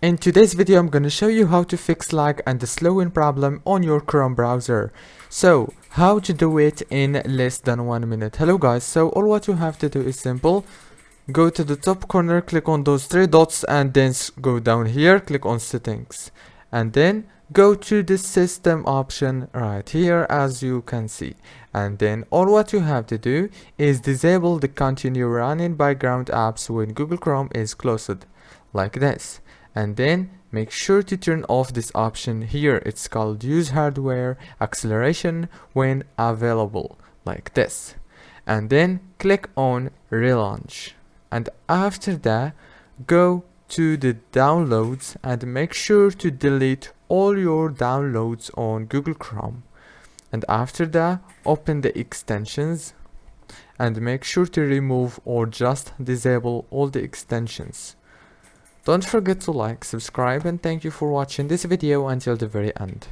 In today's video, I'm going to show you how to fix lag and the slowing problem on your Chrome browser. So, how to do it in less than 1 minute. Hello guys, so all what you have to do is simple. Go to the top corner, click on those three dots and then go down here, click on settings. And then go to the system option right here as you can see. And then all what you have to do is disable the continue running background apps when Google Chrome is closed, like this. And then make sure to turn off this option here. It's called use hardware acceleration when available, like this. And then click on relaunch. And after that, go to the downloads and make sure to delete all your downloads on Google Chrome. And after that, open the extensions and make sure to remove or just disable all the extensions. Don't forget to like, subscribe, and thank you for watching this video until the very end.